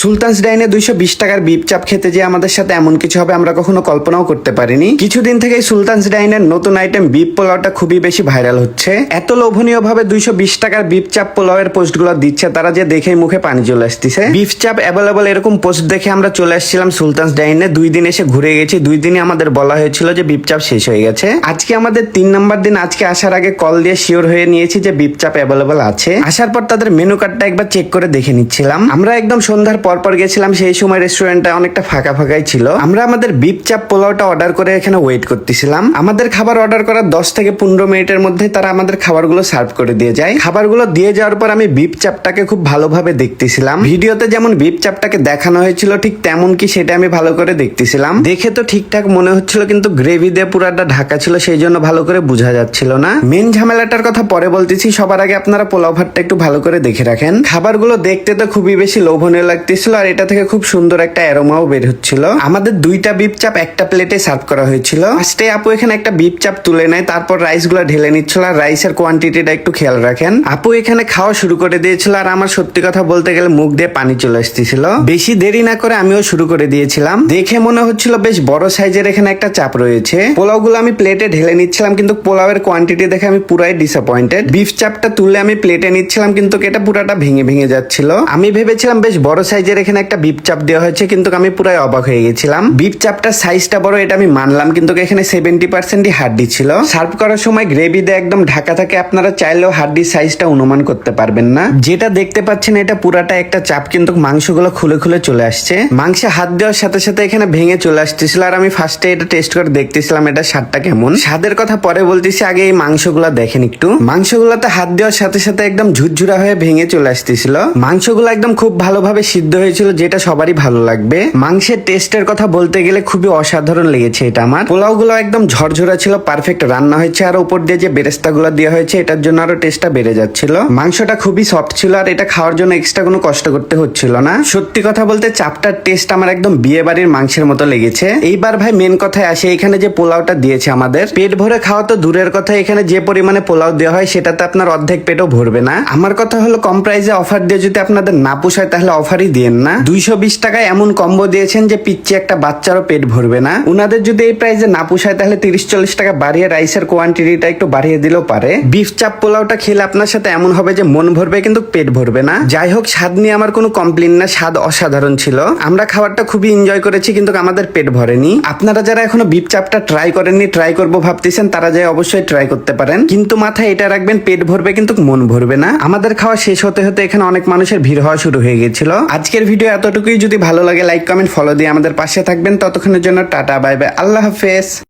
Sultans ডাইনে 220 টাকার beep চাপ খেতে যে আমাদের সাথে এমন কিছু হবে আমরা কখনো কল্পনাও করতে পারিনি। কিছুদিন থেকে সুলতানস ডাইনের নতুন আইটেম বিপ পোলাওটা খুবই বেশি ভাইরাল হচ্ছে। এত লোভনীয় ভাবে 220 টাকার বিপ চাপ পোলাওয়ের পোস্টগুলো দিচ্ছে, তারা যে দেখে মুখে পানি চলে আসতেছে। বিপ চাপ অ্যাভেলেবল এরকম পোস্ট দেখে আমরা চলে আসছিলাম সুলতানস ডাইনে। 2 দিন এসে ঘুরে গেছি, 2 দিনে আমাদের বলা হয়েছিল যে বিপ চাপ শেষ হয়ে গেছে। আজকে আমাদের 3 নম্বর দিন। আজকে আসার আগে কল দিয়ে শিওর হয়ে নিয়েছি যে বিপ চাপ অ্যাভেলেবল আছে। আসার পর তাদের মেনু কার্ডটা একবার চেক করে দেখে নিচ্ছিলাম। আমরা একদম সন্ধ্যার পর গেছিলাম, সেই সময় রেস্টুরেন্টটা অনেকটা ফাঁকাই ছিল। আমরা আমাদের বিপ চাপ পোলাওটা অর্ডার করে এখানে ওয়েট করতেছিলাম। আমাদের খাবার অর্ডার করার 10 থেকে 15 মিনিটের মধ্যে তারা আমাদের খাবারগুলো সার্ভ করে দিয়ে যায়। খাবারগুলো দিয়ে যাওয়ার পর আমি বিপ চাপটাকে খুব ভালোভাবে দেখতেছিলাম। ভিডিওতে যেমন বিপ চাপটাকে দেখানো হয়েছিল ঠিক তেমন কি সেটা আমি ভালো করে দেখতেছিলাম। দেখে তো ঠিকঠাক মনে হচ্ছিল, কিন্তু গ্রেভি দিয়ে পুরাটা ঢাকা ছিল, সেই জন্য ভালো করে বোঝা যাচ্ছিল না। মেন ঝামেলাটার কথা পরে বলতেছি, সবার আগে আপনারা পোলাও ভাতটা একটু ভালো করে দেখে রাখেন। খাবারগুলো দেখতে তো খুবই বেশি লোভনীয় লাগতেছিল, আর এটা থেকে খুব সুন্দর একটা অ্যারোমাও বের হচ্ছিল। আমাদের 2টা বিপ চাপ একটা প্লেটে সার্ভ করা হয়েছিল। ফার্স্টে আপু এখানে একটা বিপ চাপ তুলে নেয়, তারপর রাইস গুলো ঢেলে নিচ্ছিল। আর রাইসের কোয়ান্টিটিটা একটু খেয়াল রাখেন। আপু এখানে খাওয়া শুরু করে দিয়েছিল, আর আমার সত্যি কথা বলতে গেলে মুখ দিয়ে পানি চলে আসতেছিল। বেশি দেরি না করে আমিও শুরু করে দিয়েছিলাম। দেখে মনে হচ্ছিল বেশ বড় সাইজের এখানে একটা চাপ রয়েছে। পোলাও গুলো আমি প্লেটে ঢেলে নিচ্ছিলাম, কিন্তু পোলাওয়ের কোয়ান্টিটি দেখে আমি পুরাই ডিসঅ্যাপয়েন্টেড। বিফ চাপটা তুলে আমি প্লেটে নিচ্ছিলাম, কিন্তু এটা পুরাটা ভেঙে যাচ্ছিল। আমি ভেবেছিলাম বেশ বড় সাইজের এখানে একটা বিফ চাপ দেওয়া হয়েছে, কিন্তু আমি পুরাই অবাক হয়ে গেছিলাম। বিফ চাপটার সাইজটা বড় এটা আমি মানলাম, কিন্তু এখানে 70% হাড্ডি ছিল। সার্ভ করার সময় গ্রেভি দিয়ে একদম ঢাকা থাকে, আপনারা চাইলেও হাড্ডির সাইজটা অনুমান করতে পারবেন না। যেটা দেখতে পাচ্ছেন এটা পুরাটা একটা চাপ, কিন্তু মাংসগুলো খুলে চলে আসছে। মাংসে হাত দেওয়ার সাথে সাথে এখানে ভেঙে চলে আসতেছিল। আর আমি ফার্স্টে এটা টেস্ট করে দেখতেছিলাম এটা স্বাদটা কেমন। স্বাদের কথা পরে বলতেছি, আগে এই মাংসগুলো দেখেন একটু। মাংসগুলোতে হাত দেওয়ার সাথে সাথে একদম ঝুরঝুরা হয়ে ভেঙে চলে আসতেছিল। মাংসগুলো একদম খুব ভালোভাবে সিদ্ধ হয়েছিল, যেটা সবারই ভালো লাগবে। মাংসের টেস্টের কথা বলতে গেলে খুবই অসাধারণ লেগেছে এটা আমার। পোলাওগুলো একদম ঝরঝরা ছিল, পারফেক্ট রান্না হয়েছে। আর উপর দিয়ে যে বেরেস্তা গুলো দেওয়া হয়েছে এটার জন্য আরো টেস্টটা বেড়ে যাচ্ছিল। মাংসটা খুবই সফট ছিল, আর এটা খাওয়ার জন্য এক্সট্রা কোনো কষ্ট করতে হচ্ছিল না। সত্যি কথা বলতে চাপটার টেস্ট আমার একদম বিয়ে বাড়ির মাংসের মতো লেগেছে। এইবার ভাই মেন কথায় আসে, এখানে যে পোলাওটা দিয়েছে আমাদের, পেট ভরে খাওয়া তো দূরের কথা, এখানে যে পরিমাণে পোলাও দেওয়া হয় সেটাতে আপনার অর্ধেক পেটও ভরবে না। আমার কথা হলো কম প্রাইসে অফার দিয়ে যদি আপনাদের না পোষায় তাহলে অফারই দিয়েন না। 220 টাকায় এমন কম্বো দিয়েছেন যে পিচ্ছি একটা বাচ্চারও পেট ভরবে না। উনাদের যদি এই প্রাইসে না পোষায় তাহলে 30-40 টাকা বাড়িয়ে রাইসের কোয়ান্টিটিটা একটু বাড়িয়ে দিলেও পারে। বিফ চাপ পোলাওটা খেলে আপনার সাথে এমন হবে যে মন ভরবে কিন্তু পেট ভরবে না। যাই হোক, স্বাদ নিয়ে আমার কোনো কমপ্লেন না, স্বাদ অসাধারণ ছিল। আমরা খাবারটা খুবই এনজয় করেছি, কিন্তু আমাদের পেট ভরেনি। আপনারা যারা এখনো বিফ চাপটা ট্রাই করেননি, ট্রাই করবো ভাবতেছেন, তারা যাই অবশ্যই ট্রাই করতে পারেন। কিন্তু মাথায় এটা রাখবেন, পেট ভরবে কিন্তু মন ভরবে না। আমাদের খাওয়া শেষ হতে হতে এখানে অনেক মানুষের ভিড় হওয়া শুরু হয়ে গেছিল। আজকের ভিডিও এতটুকুই। যদি ভালো লাগে লাইক কমেন্ট ফলো দিয়ে আমাদের পাশে থাকবেন। ততক্ষণের জন্য টাটা বাই বাই, আল্লাহ হাফেজ।